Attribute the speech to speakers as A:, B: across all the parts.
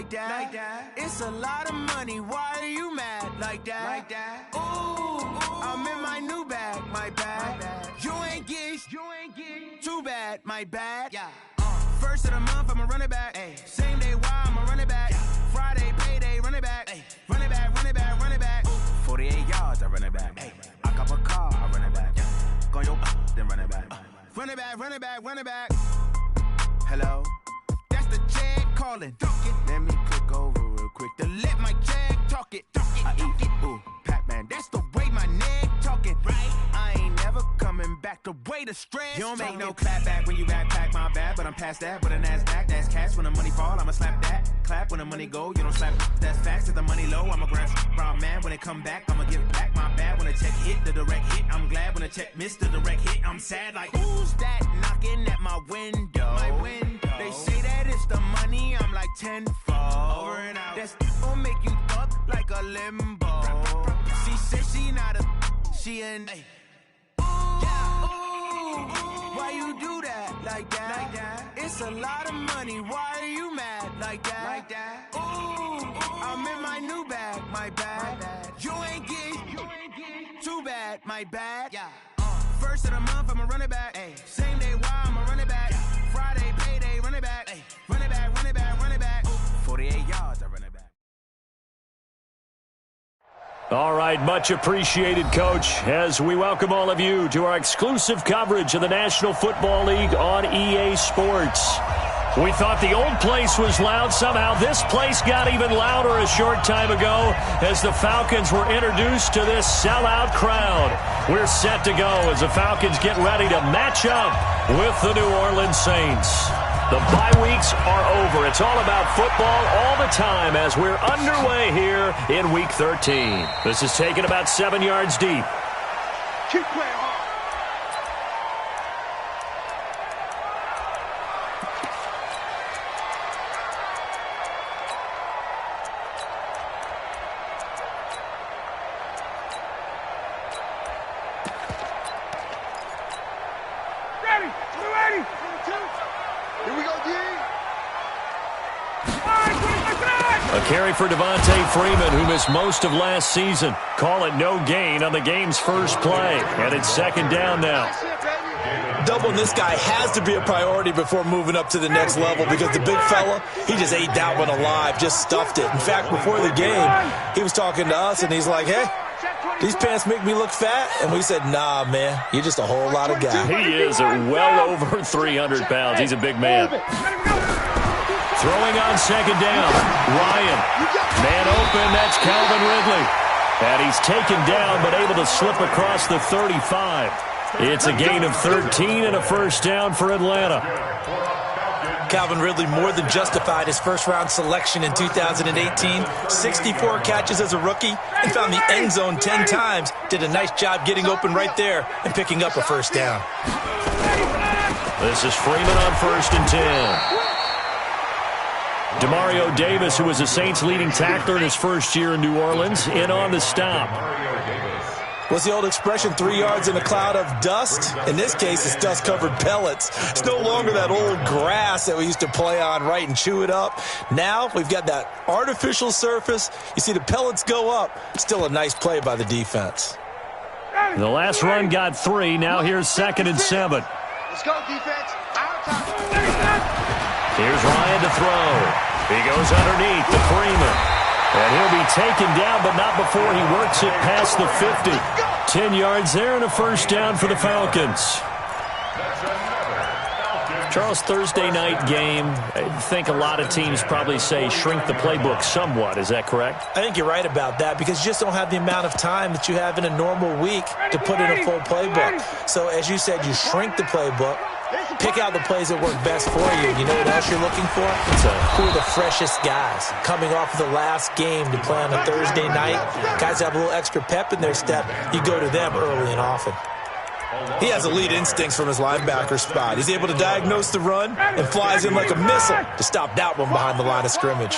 A: like that. It's a lot of money, why are you mad like that? Ooh, I'm in my new bag, my bad. You ain't get too bad, my bad. Yeah. First of the month, I'ma run it back. Ay. Same day, why I'ma run it back. Friday, payday, run it back. Ay. Run it back, run it back, run it back. 48 yards, I run it back. Ay. I cop a car, I run it back. Go yo, then run it back. Run it back, run it back, run it back. Hello? That's the jag calling. Let me click over real quick to let my jag talk it. I eat it, ooh, Pac-Man. That's the way my neck talking. Right? I ain't never coming back the way the stress. You don't make no clap back when you backpack, my bad. But I'm past that with a NASDAQ. That's cash when the money fall, I'ma slap that. Clap when the money go, you don't slap. That's facts. If the money low, I'ma grab brown man. When it come back, I'ma give back my bad. When the check hit, the direct hit. I'm glad when the check missed the direct hit. I'm sad like, who's that knocking at my window? My window. They say that it's the money, I'm like tenfold. Over and out. That's gon' make you fuck like a limbo. She said she not a, she an. Ooh, why you do that like that? It's a lot of money, why are you mad like that? Ooh, I'm in my new bag, my bad. You ain't get too bad, my bad. Yeah. First of the month, I'ma run it back. Ay. Same day, why I'ma run it back. Friday, payday, run it back. Ay. Run it back, run it back, run it back. 48 yards, I run it back.
B: All right, much appreciated, Coach, as we welcome all of you to our exclusive coverage of the National Football League on EA Sports. We thought the old place was loud. Somehow this place got even louder a short time ago as the Falcons were introduced to this sellout crowd. We're set to go as the Falcons get ready to match up with the New Orleans Saints. The bye weeks are over. It's all about football all the time as we're underway here in Week 13. This is taken about 7 yards deep.
C: Keep playing hard.
B: Carry for Devontae Freeman, who missed most of last season. Call it no gain on the game's first play. And it's second down now.
D: Doubling this guy has to be a priority before moving up to the next level because the big fella, he just ate that one alive, just stuffed it. In fact, before the game, he was talking to us, and he's like, hey, these pants make me look fat? And we said, nah, man, you're just a whole lot of guy.
B: He is well over 300 pounds. He's a big man. Throwing on second down, Ryan. Man open, that's Calvin Ridley. And he's taken down but able to slip across the 35. It's a gain of 13 and a first down for Atlanta.
D: Calvin Ridley more than justified his first-round selection in 2018. 64 catches as a rookie and found the end zone 10 times. Did a nice job getting open right there and picking up a first down.
B: This is Freeman on 1st and 10. Demario Davis, who was the Saints' leading tackler in his first year in New Orleans, in on the stop.
D: What's the old expression, 3 yards in a cloud of dust? In this case, it's dust-covered pellets. It's no longer that old grass that we used to play on, right, and chew it up. Now we've got that artificial surface. You see the pellets go up. Still a nice play by the defense.
B: The last run got 3. Now here's 2nd and 7.
C: Let's go, defense.
B: Here's Ryan to throw. He goes underneath to Freeman. And he'll be taken down, but not before he works it past the 50. 10 yards there and a first down for the Falcons. Charles, Thursday night game, I think a lot of teams probably say shrink the playbook somewhat. Is that correct?
D: I think you're right about that because you just don't have the amount of time that you have in a normal week to put in a full playbook. So as you said, you shrink the playbook, pick out the plays that work best for you. You know what else you're looking for? Who are the freshest guys coming off of the last game to play on a Thursday night? Guys have a little extra pep in their step. You go to them early and often. He has elite instincts from his linebacker spot. He's able to diagnose the run and flies in like a missile to stop that one behind the line of scrimmage.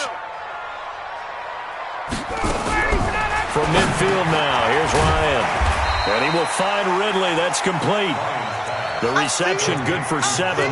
B: From midfield now, here's Ryan. And he will find Ridley. That's complete. The reception good for 7.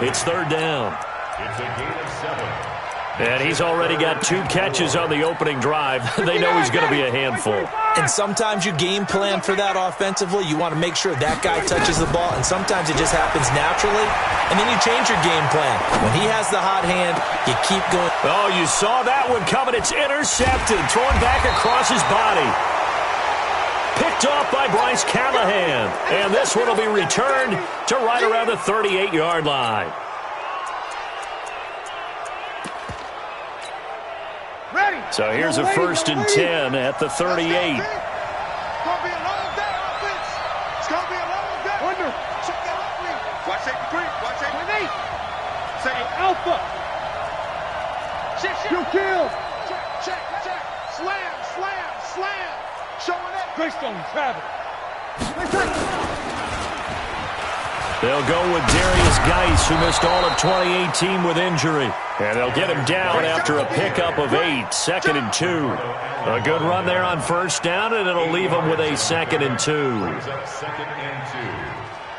B: It's 3rd down.
E: It's a gain of 7.
B: And he's already got 2 catches on the opening drive. They know he's going to be a handful.
D: And sometimes you game plan for that offensively. You want to make sure that guy touches the ball, and sometimes it just happens naturally. And then you change your game plan. When he has the hot hand, you keep going.
B: Oh, you saw that one coming. It's intercepted, thrown back across his body. Picked off by Bryce Callahan. And this one will be returned to right around the 38-yard line. So here's a 1st and 10 at the 38.
C: It's going to be a long day, offense. It's going to be a long day. Wonder. Check that out, please. Watch safety 3. Watch safety 8. Say alpha. Kill. Check. Slam. Showing that. Greystone, Travis.
B: They'll go with Darius Geis, who missed all of 2018 with injury. And they'll get him down after a pickup of 8, 2nd and 2. A good run there on 1st down, and it'll leave him with a 2nd and 2.
E: 2nd and 2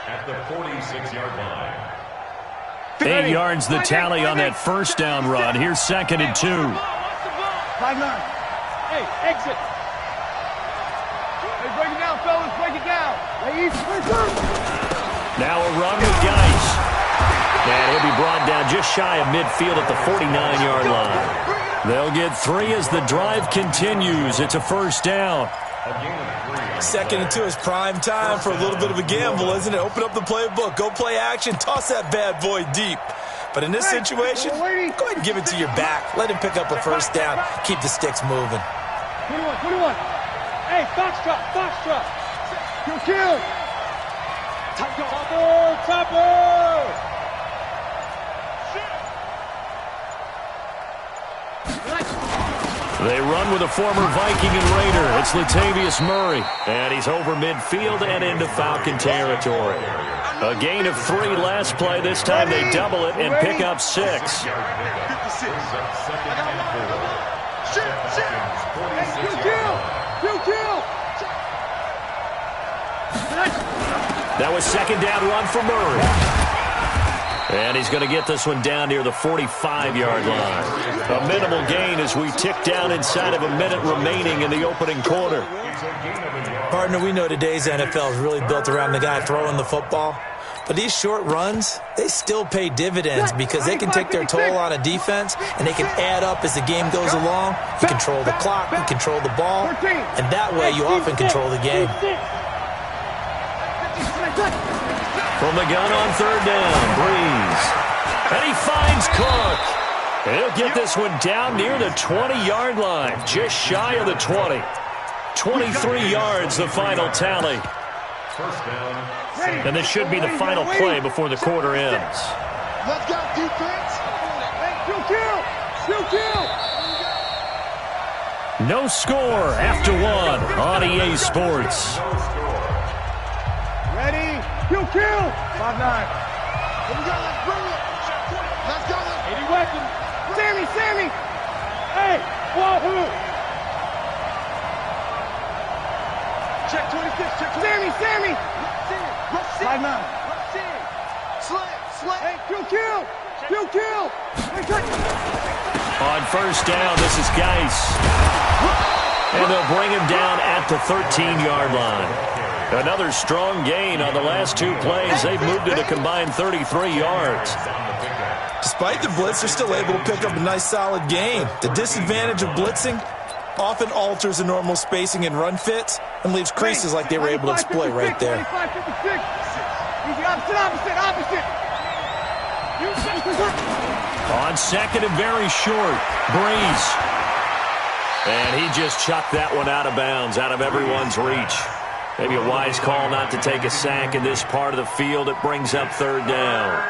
E: at the 46-yard line.
B: 8 yards the tally on that 1st down run. Here's 2nd and 2.
C: 5-9. Hey, exit. Hey, break it down, fellas. Break it down.
B: Now a run with Geis. And he'll be brought down just shy of midfield at the 49-yard line. They'll get 3 as the drive continues. It's a 1st down.
D: 2nd and 2 is prime time for a little bit of a gamble, isn't it? Open up the playbook. Go play action. Toss that bad boy deep. But in this situation, go ahead and give it to your back. Let him pick up a 1st down. Keep the sticks moving.
C: 21. Hey, Foxtrot. Kill. Topper.
B: They run with a former Viking and Raider. It's Latavius Murray. And he's over midfield and into Falcon territory. A gain of 3 last play. This time they double it and pick up 6. That was 2nd down run for Murray. And he's going to get this one down near the 45-yard line. A minimal gain as we tick down inside of a minute remaining in the opening quarter.
D: Partner, we know today's NFL is really built around the guy throwing the football. But these short runs, they still pay dividends because they can take their toll on a defense and they can add up as the game goes along. You control the clock, you control the ball, and that way you often control the game.
B: From the gun on 3rd down, Breeze. And he finds Cook. He'll get this one down near the 20-yard line, just shy of the 20. 23 yards, the final tally. And this should be the final play before the quarter ends.
C: Let's go, defense. Kill.
B: No score after 1 on EA Sports.
C: Ready? Kill. 5-9. Here we go. Let's bring it. Let's go. 80 weapons. Sammy. Hey, wahoo. Check 26. Sammy. 5-9. Slam. Hey, kill.
B: On 1st down, this is Geis. And they'll bring him down at the 13-yard line. Another strong gain on the last 2 plays. They've moved it a combined 33 yards.
D: Despite the blitz, they're still able to pick up a nice, solid gain. The disadvantage of blitzing often alters the normal spacing and run fits and leaves creases like they were able to exploit right there.
C: Opposite.
B: On 2nd and very short, Breeze. And he just chucked that one out of bounds, out of everyone's reach. Maybe a wise call not to take a sack in this part of the field. It brings up 3rd down.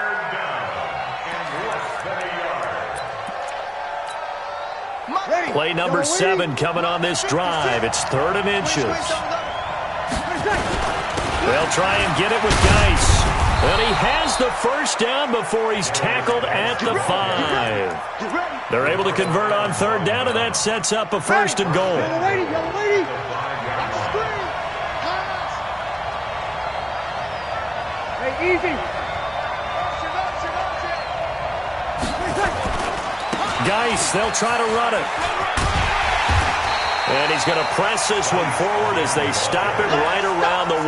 B: Play number 7 coming on this drive. It's 3rd and inches. They'll try and get it with Geis. And he has the 1st down before he's tackled at the 5. They're able to convert on 3rd down, and that sets up a 1st and goal.
C: Yellow lady. Hey, easy.
B: Geis, they'll try to run it. And he's going to press this one forward as they stop it right around the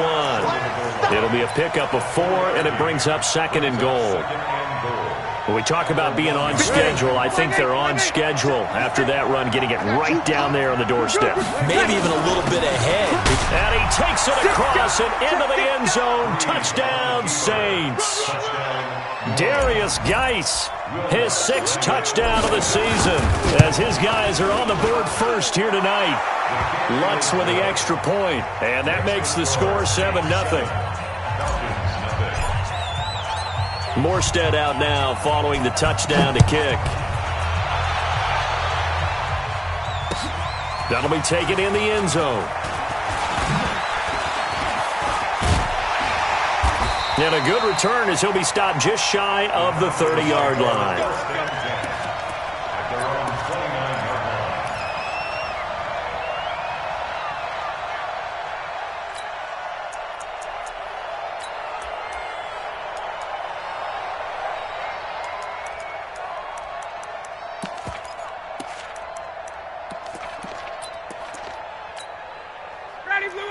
B: 1. It'll be a pickup of 4, and it brings up 2nd and goal. When we talk about being on schedule, I think they're on schedule after that run, getting it right down there on the doorstep.
D: Maybe even a little bit ahead.
B: And he takes it across and into the end zone. Touchdown, Saints. Darius Geis, his 6th touchdown of the season, as his guys are on the board first here tonight. Lutz with the extra point, and that makes the score 7-0. Morstead out now following the touchdown to kick. That'll be taken in the end zone. And a good return as he'll be stopped just shy of the 30-yard line.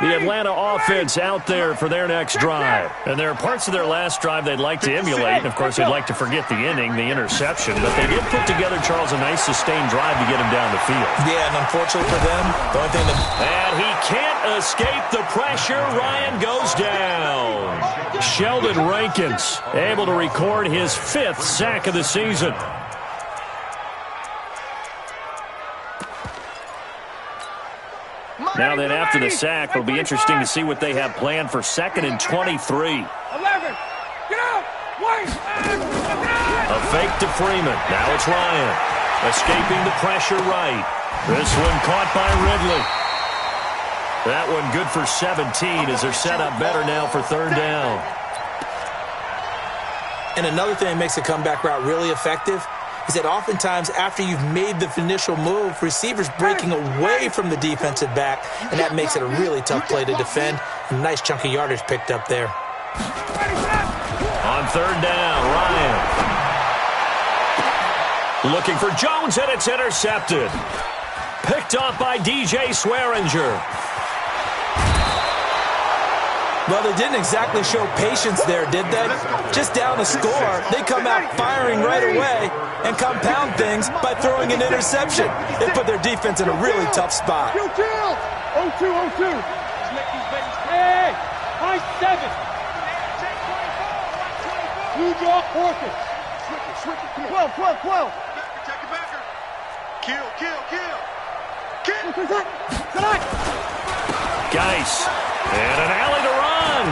B: The Atlanta offense out there for their next drive. And there are parts of their last drive they'd like to emulate. And, of course, they'd like to forget the inning, the interception. But they did put together, Charles, a nice sustained drive to get him down the field.
D: Yeah, and unfortunately for them, the only thing
B: And he can't escape the pressure. Ryan goes down. Sheldon Rankins able to record his 5th sack of the season. Now then, after the sack, it'll be interesting to see what they have planned for 2nd and 23.
C: 11. Get out. Wait.
B: A fake to Freeman. Now it's Ryan. Escaping the pressure right. This one caught by Ridley. That one good for 17 as they're set up better now for 3rd down.
D: And another thing that makes a comeback route really effective is that oftentimes after you've made the initial move, receivers breaking away from the defensive back, and that makes it a really tough play to defend. A nice chunk of yardage picked up there.
B: On 3rd down, Ryan. Looking for Jones, and it's intercepted. Picked off by DJ Swearinger.
D: Well, they didn't exactly show patience there, did they? Just down a score, they come out firing right away and compound things by throwing an interception. They put their defense in a really tough spot.
C: 2-2. 0-2, 0-2. Hey, high 7. Blue draw, Orchid. Switch it. 12. Check it back. Kill.
B: Geis. And an alley to run.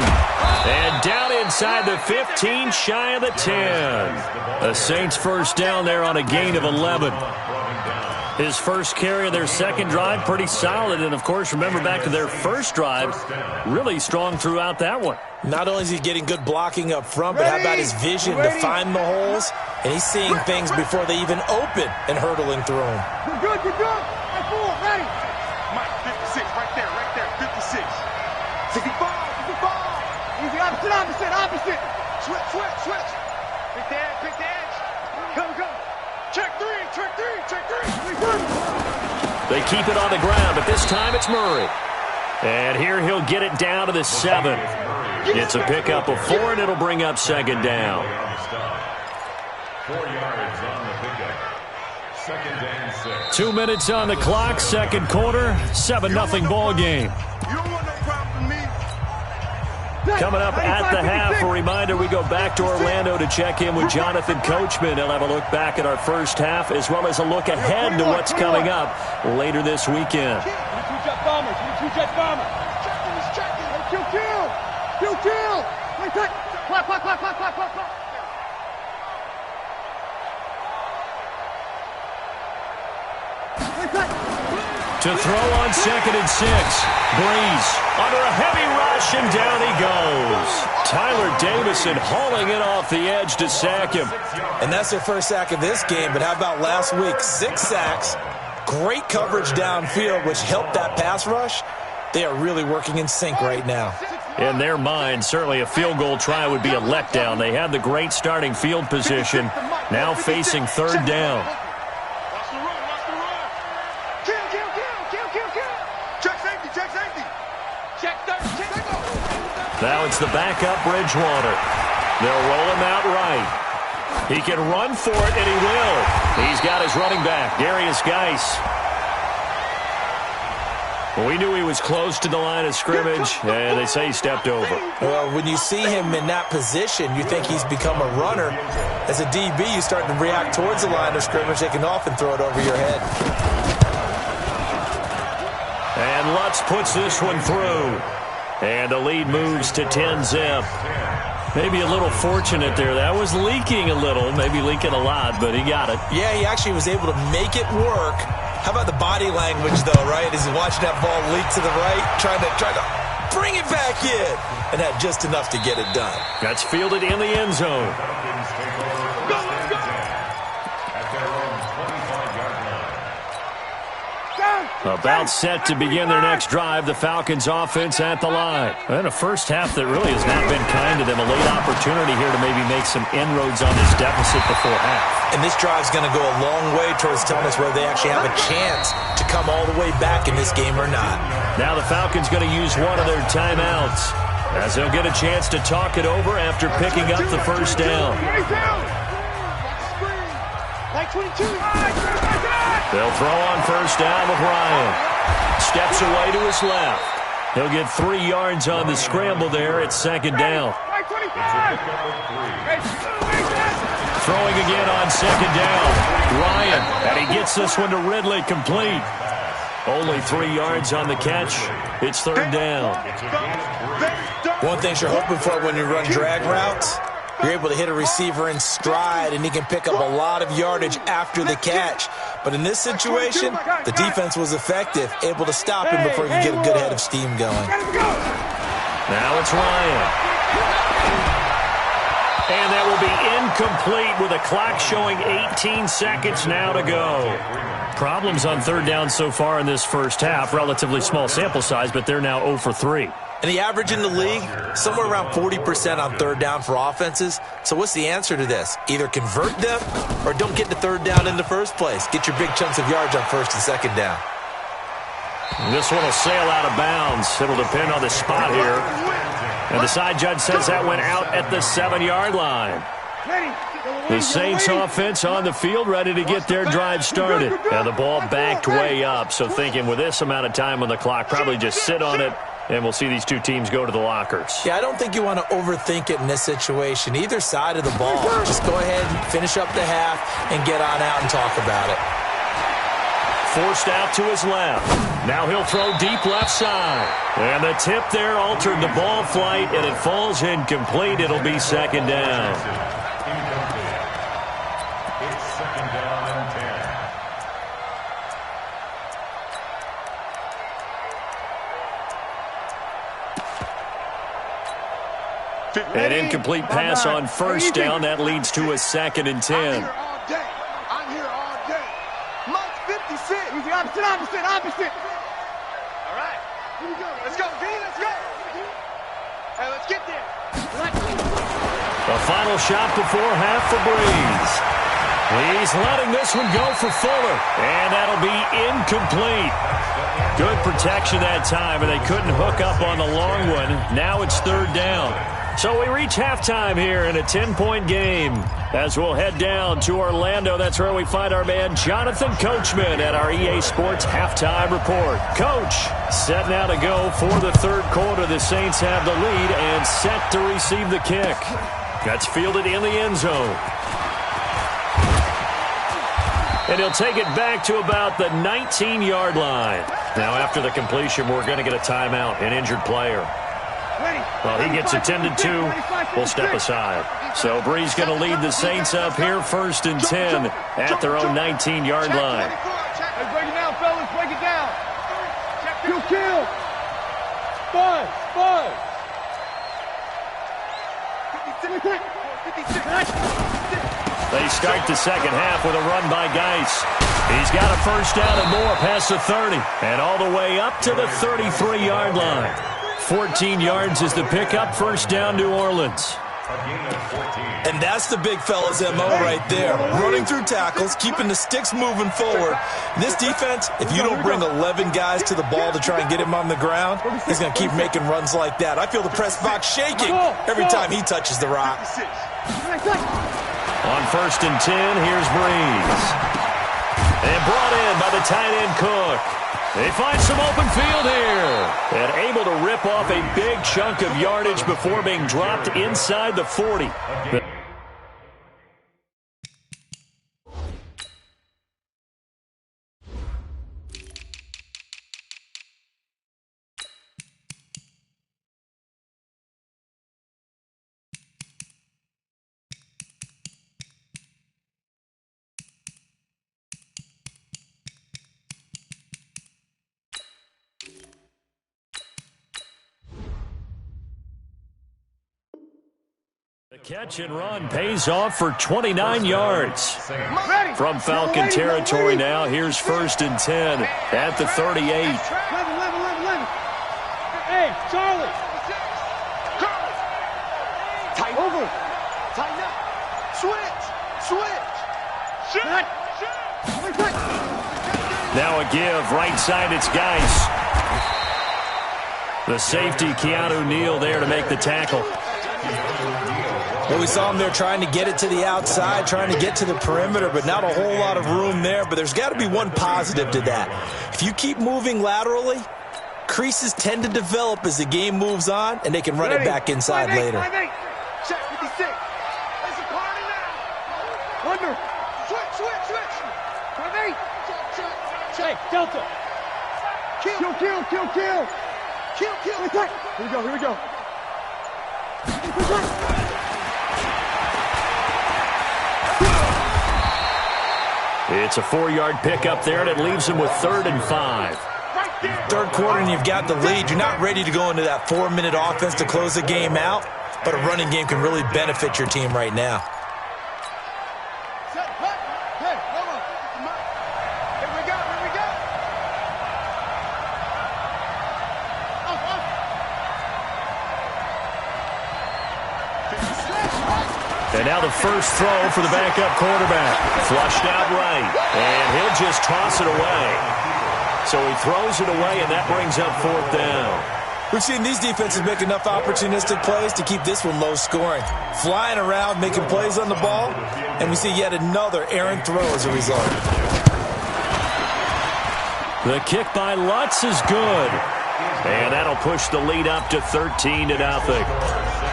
B: And down inside the 15, shy of the 10. The Saints 1st down there on a gain of 11. His first carry of their 2nd drive, pretty solid. And, of course, remember back to their 1st drive, really strong throughout that one.
D: Not only is he getting good blocking up front, but how about his vision to find the holes? And he's seeing things before they even open and hurtling through them.
C: You're good. Right forward, ready. Mike, 56, right there, 56. 65. Easy, opposite. Switch. Pick the edge. Go. Check three.
B: They keep it on the ground, but this time it's Murray. And here he'll get it down to the 7. It's a pickup of 4, and it'll bring up 2nd down.
E: 4 yards on the pickup. 2nd and 6.
B: 2 minutes on the clock, 2nd quarter, 7-0 ball game.
C: You don't want no problem with me.
B: Coming up at the half, a reminder, we go back to Orlando to check in with Jonathan Coachman. He'll have a look back at our 1st half, as well as a look ahead to what's coming up later this weekend.
C: 2-jet bombers. Kill. Wait, clock.
B: To throw on 2nd and 6. Breeze under a heavy rush, and down he goes. Tyler Davison hauling it off the edge to sack him.
D: And that's their 1st sack of this game, but how about last week? 6 sacks, great coverage downfield, which helped that pass rush. They are really working in sync right now.
B: In their mind, certainly a field goal try would be a letdown. They have the great starting field position, now facing 3rd down. Now it's the backup Bridgewater. They'll roll him out right. He can run for it, and he will. He's got his running back, Darius Geis. We knew he was close to the line of scrimmage, and they say he stepped over.
D: Well, when you see him in that position, you think he's become a runner. As a DB, you start to react towards the line of scrimmage. They can often throw it over your head.
B: And Lutz puts this one through. And the lead moves to 10-zip. Maybe a little fortunate there. That was leaking a little, maybe leaking a lot, but he got it.
D: Yeah, he actually was able to make it work. How about the body language, though, right? As he's watching that ball leak to the right, trying to bring it back in. And had just enough to get it done.
B: That's fielded in the end zone. About set to begin their next drive, the Falcons offense at the line. And a first half that really has not been kind to them. A late opportunity here to maybe make some inroads on this deficit before half.
D: And this drive's going to go a long way towards telling us whether they actually have a chance to come all the way back in this game or not.
B: Now the Falcons going to use one of their timeouts, as they'll get a chance to talk it over after picking up the first down. They'll throw on first down with Ryan. Steps away to his left. He'll get 3 yards on the scramble there at second down. Throwing again on second down. Ryan, and he gets this one to Ridley, complete. Only 3 yards on the catch. It's third down.
D: One thing you're hoping for when you run drag routes, you're able to hit a receiver in stride, and he can pick up a lot of yardage after the catch. But in this situation, the defense was effective, able to stop him before he could get a good head of steam going.
B: Now it's Ryan. And that will be incomplete with a clock showing 18 seconds now to go. Problems on third down so far in this first half. Relatively small sample size, but they're now 0 for 3.
D: And the average in the league, somewhere around 40% on third down for offenses. So what's the answer to this? Either convert them or don't get the third down in the first place. Get your big chunks of yards on first and second down.
B: This one will sail out of bounds. It'll depend on the spot here. And the side judge says that went out at the 7-yard line. The Saints offense on the field, ready to get their drive started. Now the ball backed way up, so thinking with this amount of time on the clock, probably just sit on it, and we'll see these two teams go to the lockers.
D: Yeah, I don't think you want to overthink it in this situation. Either side of the ball. Just go ahead and finish up the half and get on out and talk about it.
B: Forced out to his left. Now he'll throw deep left side. And the tip there altered the ball flight, and it falls incomplete. It'll be second down.
E: It's second down and 10.
B: An incomplete pass on first down. That leads to a second and 10.
C: I'm here all day. Mike's 56. He's the opposite. All right. Here we go. Let's go, V. Let's go. Hey, let's get there.
B: The final shot before half for Breeze. He's letting this one go for Fuller. And that'll be incomplete. Good protection that time, and they couldn't hook up on the long one. Now it's third down. So we reach halftime here in a 10-point game. As we'll head down to Orlando, that's where we find our man Jonathan Coachman at our EA Sports Halftime Report. Coach, set now to go for the third quarter. The Saints have the lead and set to receive the kick. That's fielded in the end zone. And he'll take it back to about the 19-yard line. Now after the completion, we're going to get a timeout, an injured player. Well, he gets attended to. We'll step aside. So Breeze going to lead the Saints up here, first and 10 at their own 19-yard line.
C: Hey, break it down, fellas. Break it down. Kill. 5. 56.
B: They start the second half with a run by Geis. He's got a first down and more past the 30. And all the way up to the 33-yard line. 14 yards is the pickup, first down New Orleans.
E: A gain of 14.
D: And that's the big fella's MO right there. Running through tackles, keeping the sticks moving forward. This defense, if you don't bring 11 guys to the ball to try and get him on the ground, he's going to keep making runs like that. I feel the press box shaking every time he touches the rock.
B: On 1st and 10, here's Breeze. And brought in by the tight end Cook. They find some open field here. And able to rip off a big chunk of yardage before being dropped inside the 40. The catch and run pays off for 29 yards. From Falcon territory now, here's 1st and 10 at the 38.
C: 11. Hey, Charlie. Tight over. Tighten up. Switch.
B: Now a give, right side, it's Geis. The safety, Keanu Neal, there to make the tackle.
D: Well, we saw him there trying to get it to the outside, trying to get to the perimeter, but not a whole lot of room there. But there's got to be one positive to that. If you keep moving laterally, creases tend to develop as the game moves on, and they can run it back inside later.
C: Check 56. There's a party now. Under. Switch. 58. Check. Delta. Kill. Here we go.
B: It's a 4-yard pickup there, and it leaves him with 3rd and 5.
D: Third quarter, and you've got the lead. You're not ready to go into that 4-minute offense to close the game out, but a running game can really benefit your team right now.
C: Here we go.
B: And now the first throw for the backup quarterback. Flushed out right, and he'll just toss it away. So he throws it away, and that brings up 4th down.
D: We've seen these defenses make enough opportunistic plays to keep this one low scoring. Flying around, making plays on the ball, and we see yet another errant throw as a result.
B: The kick by Lutz is good. And that'll push the lead up to 13-0.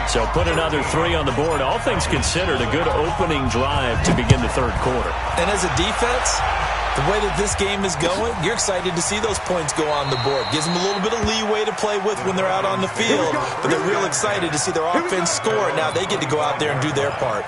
B: So put another 3 on the board. All things considered, a good opening drive to begin the third quarter.
D: And as a defense, the way that this game is going, you're excited to see those points go on the board. Gives them a little bit of leeway to play with when they're out on the field, but they're real excited to see their offense score. Now they get to go out there and do their part.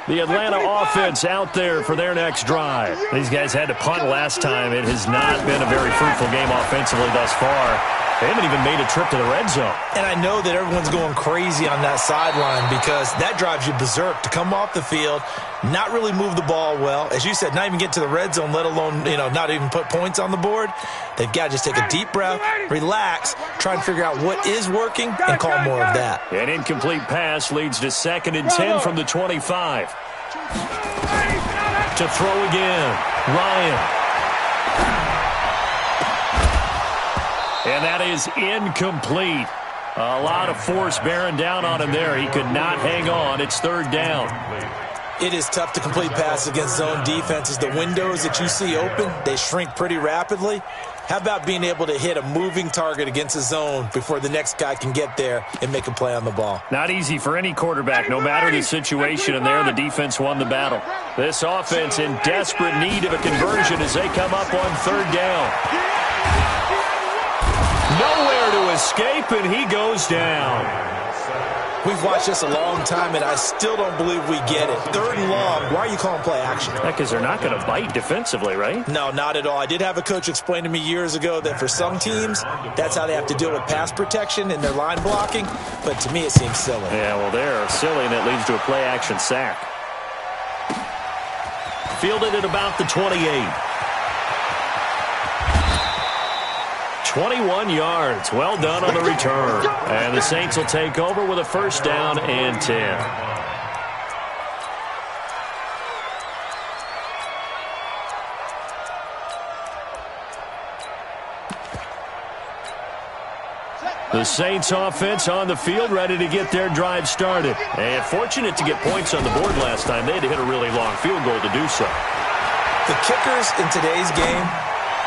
B: The Atlanta offense out there for their next drive. These guys had to punt last time. It has not been a very fruitful game offensively thus far. They haven't even made a trip to the red zone. And I know that everyone's going crazy on that sideline because that drives you berserk to come off the field, not really move the ball well. As you said, not even get to the red zone, let alone, not even put points on the board. They've got to just take a deep breath, relax, try and figure out what is working, and call more of that. An incomplete pass leads to 2nd and 10 from the 25. To throw again, Ryan. And that is incomplete. A lot of force bearing down on him there. He could not hang on. It's 3rd down.
D: It is tough to complete passes against zone defenses. The windows that you see open, they shrink pretty rapidly. How about being able to hit a moving target against a zone before the next guy can get there and make a play on the ball?
B: Not easy for any quarterback, no matter the situation, and there the defense won the battle. This offense in desperate need of a conversion as they come up on 3rd down. Nowhere to escape, and he goes down.
D: We've watched this a long time, and I still don't believe we get it. 3rd and long, why are you calling play action?
B: Because they're not going to bite defensively, right?
D: No, not at all. I did have a coach explain to me years ago that for some teams, that's how they have to deal with pass protection and their line blocking, but to me it seems silly.
B: Yeah, well, they're silly, and it leads to a play action sack. fielded at about the 28. 21 yards. Well done on the return. And the Saints will take over with a first down and 10. The Saints offense on the field, ready to get their drive started. And fortunate to get points on the board last time. They had to hit a really long field goal to do so.
D: The kickers in today's game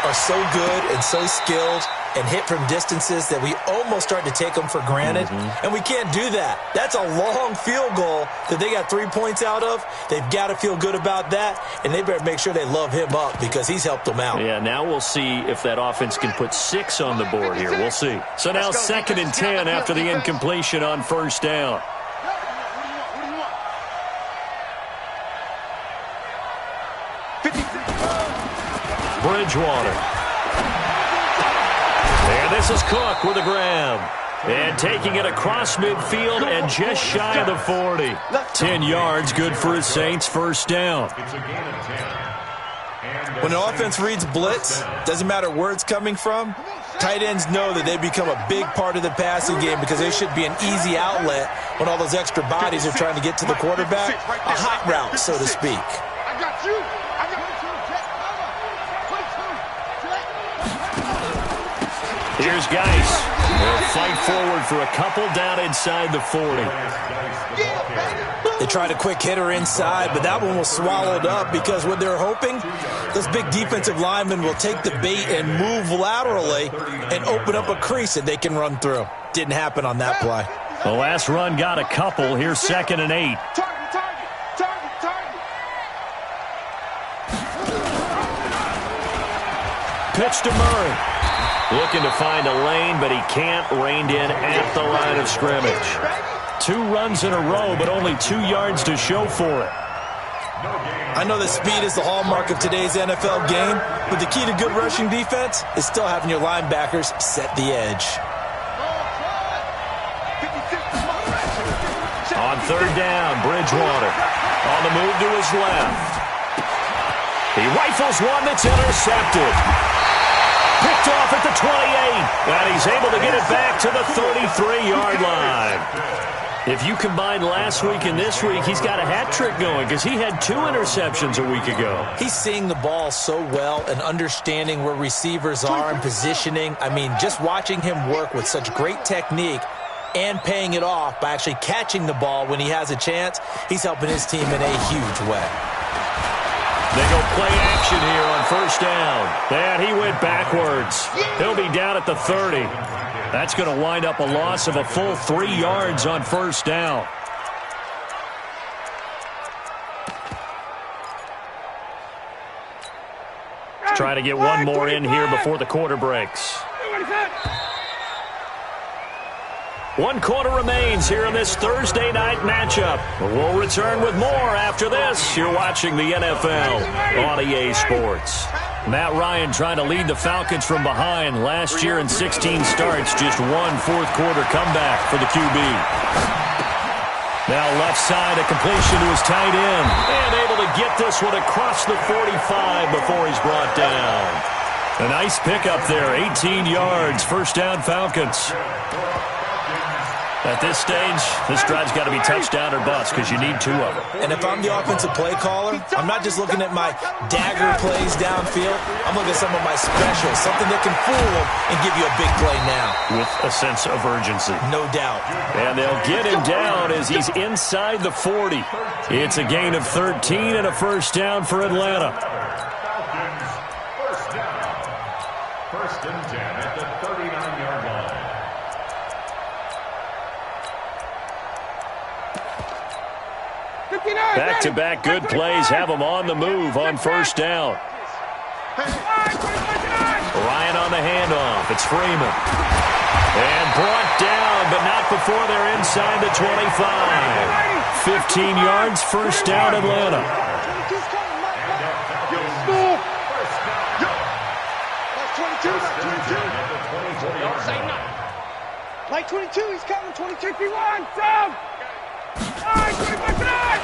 D: are so good and so skilled and hit from distances that we almost start to take them for granted. And we can't do that. That's a long field goal that they got 3 points out of. They've got to feel good about that, and they better make sure they love him up because he's helped them out.
B: Yeah, now we'll see if that offense can put 6 on the board here. We'll see. So now 2nd and 10 after the incompletion on first down. Bridgewater. And this is Cook with a grab. And taking it across midfield and just shy of the 40. 10 yards, good for his Saints, first down.
D: When an offense reads blitz, doesn't matter where it's coming from, tight ends know that they become a big part of the passing game because they should be an easy outlet when all those extra bodies are trying to get to the quarterback. A hot route, so to speak.
C: I got you.
B: Here's Geis. They'll fight forward for a couple down inside the 40.
D: They tried a quick hitter inside, but that one was swallowed up because what they're hoping, those big defensive linemen will take the bait and move laterally and open up a crease that they can run through. Didn't happen on that play.
B: The last run got a couple. Here's 2nd and 8. Pitch to Murray. Looking to find a lane, but he can't. Reined in at the line of scrimmage. 2 runs in a row, but only 2 yards to show for it.
D: I know that speed is the hallmark of today's NFL game, but the key to good rushing defense is still having your linebackers set the edge.
B: On 3rd down, Bridgewater. On the move to his left. He rifles one that's intercepted. Picked off at the 28, and he's able to get it back to the 33-yard line. If you combine last week and this week, he's got a hat trick going because he had 2 interceptions a week ago.
D: He's seeing the ball so well and understanding where receivers are and positioning. I mean, just watching him work with such great technique and paying it off by actually catching the ball when he has a chance, he's helping his team in a huge way.
B: They go play action here on first down. And he went backwards. He'll be down at the 30. That's going to wind up a loss of a full 3 yards on first down. Try to get one more in here before the quarter breaks. 1 quarter remains here in this Thursday night matchup. We'll return with more after this. You're watching the NFL on EA Sports. Matt Ryan trying to lead the Falcons from behind. Last year in 16 starts, just 1 fourth-quarter comeback for the QB. Now left side, a completion to his tight end. And able to get this one across the 45 before he's brought down. A nice pickup there, 18 yards, first down Falcons. At this stage, this drive's got to be touchdown or bust because you need 2 of them.
D: And if I'm the offensive play caller, I'm not just looking at my dagger plays downfield. I'm looking at some of my specials, something that can fool them and give you a big play now.
B: With a sense of urgency.
D: No doubt.
B: And they'll get him down as he's inside the 40. It's a gain of 13 and a first down for Atlanta.
E: First and 10 at the 39-yard line.
B: Back-to-back good plays have him on the move on first down. Ryan on the handoff. It's Freeman. And brought down, but not before they're inside the 25. 15 yards, first down Atlanta.
C: Like 22, he's coming. 22, P1, down.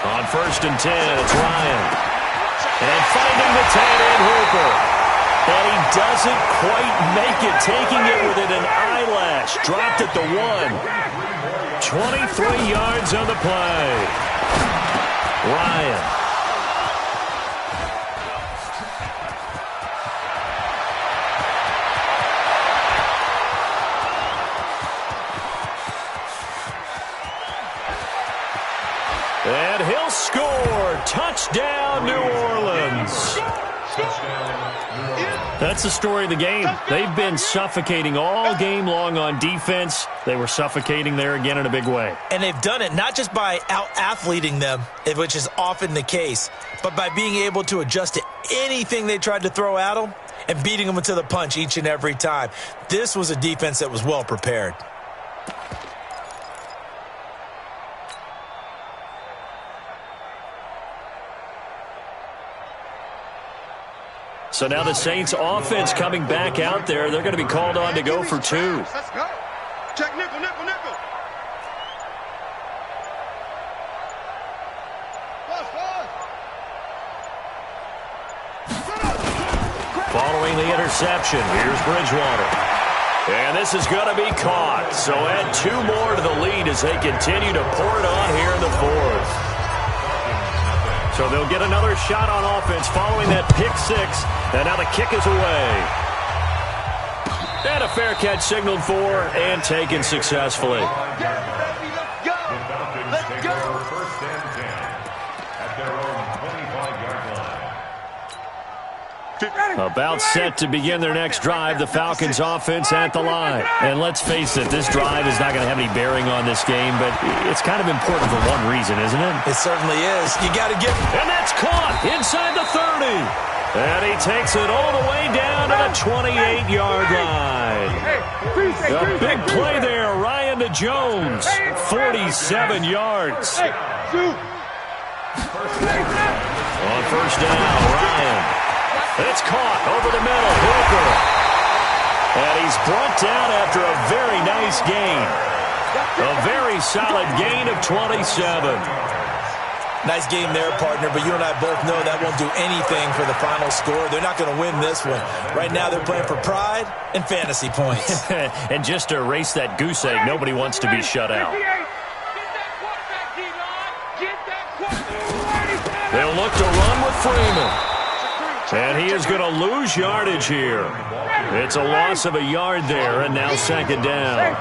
B: On first and 10, it's Ryan. And finding the tight end Hooper. And he doesn't quite make it, taking it within an eyelash. Dropped at the 1. 23 yards on the play. Ryan. And he'll score. Touchdown, New Orleans. That's the story of the game. They've been suffocating all game long on defense. They were suffocating there again in a big way.
D: And they've done it not just by out-athleting them, which is often the case, but by being able to adjust to anything they tried to throw at them and beating them to the punch each and every time. This was a defense that was well prepared.
B: So now the Saints offense coming back out there. They're going to be called on to go for 2.
C: Let's go. Check nickel, nickel, nickel.
B: Following the interception, here's Bridgewater. And this is going to be caught. So add 2 more to the lead as they continue to pour it on here in the 4th. So they'll get another shot on offense following that pick 6. And now the kick is away. And a fair catch signaled for and taken successfully.
C: Let's go. Let's go.
E: First and 10 at their own 25-yard line.
B: About set to begin their next drive, the Falcons offense at the line. And let's face it, this drive is not going to have any bearing on this game, but it's kind of important for one reason, isn't it?
D: It certainly is. You got to get...
B: And that's caught inside the 30. And he takes it all the way down to the 28-yard line. A big play there, Ryan to Jones, 47 yards. On first down, Ryan. It's caught over the middle, Hooper. And he's brought down after a very nice gain. A very solid gain of 27.
D: Nice game there, partner, but you and I both know that won't do anything for the final score. They're not going to win this one. Right now they're playing for pride and fantasy points.
B: And just to erase that goose egg, nobody wants to be shut out. They'll look to run with Freeman. And he is going to lose yardage here. It's a loss of a yard there, and now second down.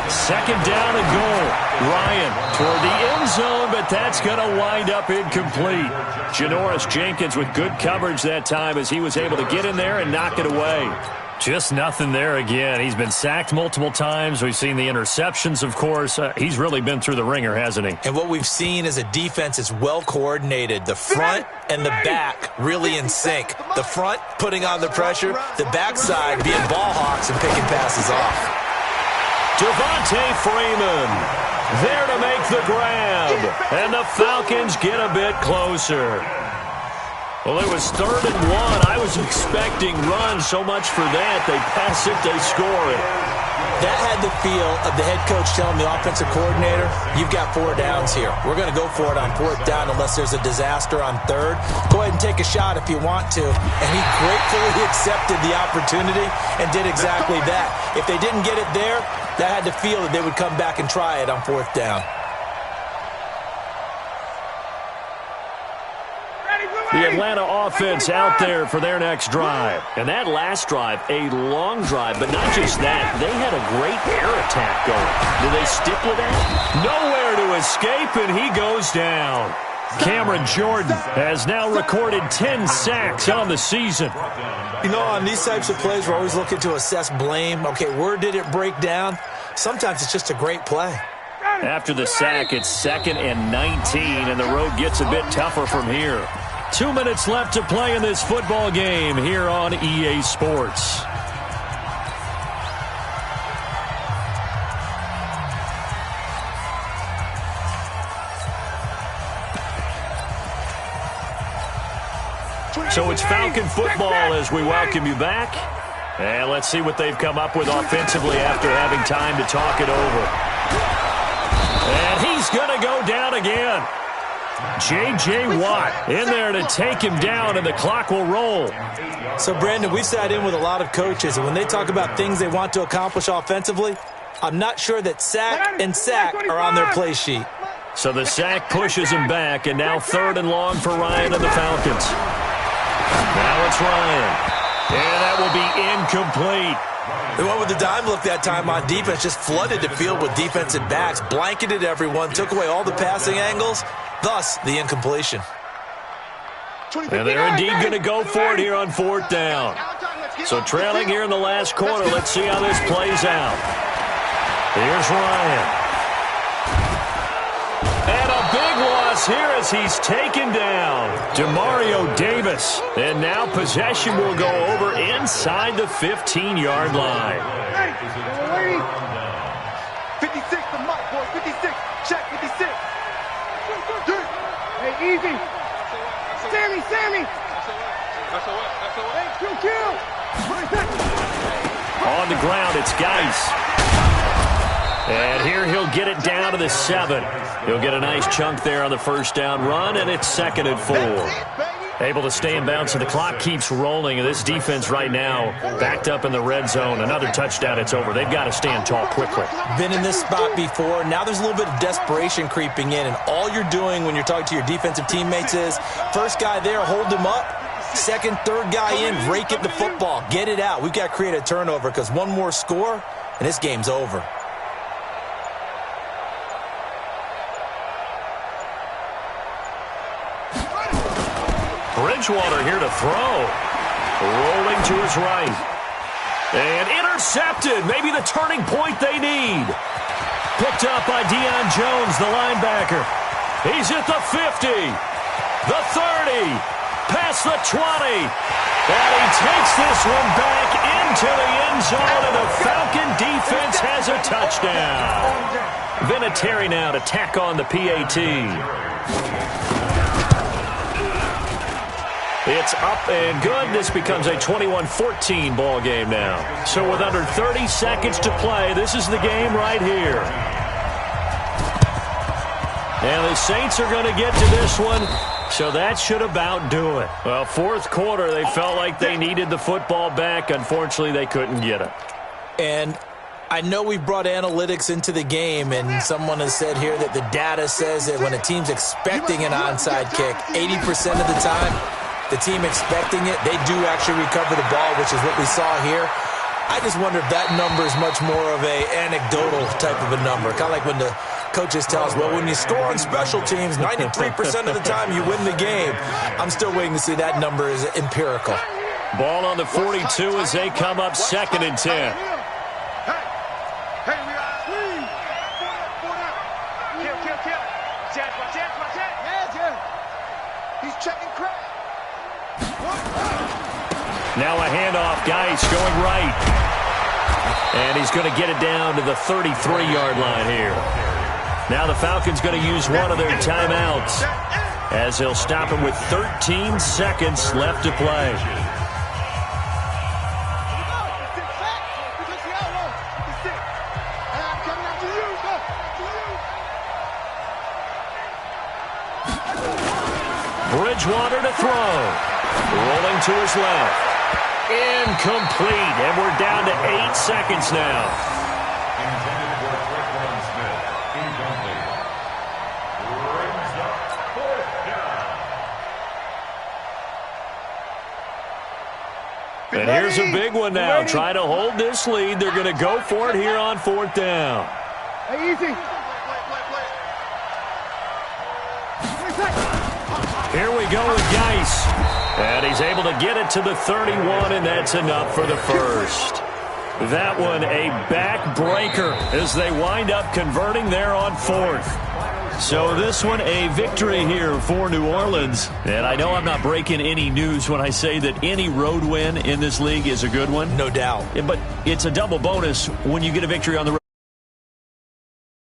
B: Second down and goal. Ryan toward the end zone, but that's going to wind up incomplete. Janoris Jenkins with good coverage that time as he was able to get in there and knock it away. Just nothing there again. He's been sacked multiple times. We've seen the interceptions, of course. He's really been through the ringer, hasn't he?
D: And what we've seen is a defense is well coordinated. The front and the back really in sync. The front putting on the pressure, the backside being ball hawks and picking passes off.
B: Devontae Freeman there to make the grab. And the Falcons get a bit closer. Well, it was 3rd and 1. I was expecting runs, so much for that. They pass it, they score it.
D: That had the feel of the head coach telling the offensive coordinator, you've got 4 downs here. We're going to go for it on 4th down unless there's a disaster on 3rd. Go ahead and take a shot if you want to. And he gratefully accepted the opportunity and did exactly that. If they didn't get it there, that had the feel that they would come back and try it on 4th down.
B: The Atlanta offense out there for their next drive. And that last drive, a long drive, but not just that. They had a great air attack going. Do they stick with that? Nowhere to escape, and he goes down. Cameron Jordan has now recorded 10 sacks on the season.
D: You know, on these types of plays, we're always looking to assess blame. Okay, where did it break down? Sometimes it's just a great play.
B: After the sack, it's 2nd and 19, and the road gets a bit tougher from here. 2 minutes left to play in this football game here on EA Sports. So it's Falcon football as we welcome you back. And let's see what they've come up with offensively after having time to talk it over. And he's going to go down again. J.J. Watt in there to take him down, and the clock will roll.
D: So, Brandon, we sat in with a lot of coaches, and when they talk about things they want to accomplish offensively, I'm not sure that sack and sack are on their play sheet.
B: So the sack pushes him back, and now 3rd and long for Ryan and the Falcons. Now it's Ryan, and that will be incomplete.
D: They went with the dime look that time on defense, just flooded the field with defensive backs, blanketed everyone, took away all the passing angles, thus the incompletion.
B: And they're indeed going to go for it here on 4th down. So trailing here in the last quarter, let's see how this plays out. Here's Ryan. And a big loss here as he's taken down. Demario Davis. And now possession will go over inside the 15-yard line.
C: 56 to Mike, boys. 56. Check 56. Hey, easy. Sammy. Kill.
B: On the ground, it's Geis. And here he'll get it down to the 7. He'll get a nice chunk there on the 1st down run, and it's 2nd and 4. Able to stay in bounds, and the clock keeps rolling. And this defense right now backed up in the red zone. Another touchdown, it's over. They've got to stand tall quickly.
D: Been in this spot before. Now there's a little bit of desperation creeping in, and all you're doing when you're talking to your defensive teammates is, first guy there, hold him up. 2nd, 3rd guy in, rake at the football. Get it out. We've got to create a turnover because one more score, and this game's over.
B: Bridgewater here to throw. Rolling to his right. And intercepted. Maybe the turning point they need. Picked up by Deion Jones, the linebacker. He's at the 50. The 30. Past the 20. And he takes this one back into the end zone, and the Falcon defense has a touchdown. Vinatieri now to tack on the PAT. It's up and good. This becomes a 21-14 ball game now. So with under 30 seconds to play, this is the game right here. And the Saints are going to get to this one, so that should about do it. Well, 4th quarter, they felt like they needed the football back. Unfortunately, they couldn't get it.
D: And I know we've brought analytics into the game, and someone has said here that the data says that when a team's expecting an onside kick, 80% of the time, the team expecting it, they do actually recover the ball, which is what we saw here. I just wonder if that number is much more of a anecdotal type of a number. Kind of like when the coaches tell us, well, when you score on special teams, 93% of the time you win the game. I'm still waiting to see that number is empirical.
B: Ball on the 42 as they come up 2nd and 10.
C: Hey, we are clean. Kill. Watch it. He's checking crack.
B: Now a handoff. Geis going right. And he's going to get it down to the 33-yard line here. Now the Falcons going to use one of their timeouts as they'll stop him with 13 seconds left to play. Bridgewater to throw. Rolling to his left. Incomplete. And we're down to 8 seconds now.
E: Intended for Traquan Smith. Incomplete. Brings up 4th down.
B: And here's a big one now. Try to hold this lead. They're going to go for it here on 4th down.
C: Hey, easy.
B: Here we go with Geis. And he's able to get it to the 31, and that's enough for the first. That one a backbreaker as they wind up converting there on 4th. So this one a victory here for New Orleans. And I know I'm not breaking any news when I say that any road win in this league is a good one.
D: No doubt.
B: But it's a double bonus when you get a victory on the road.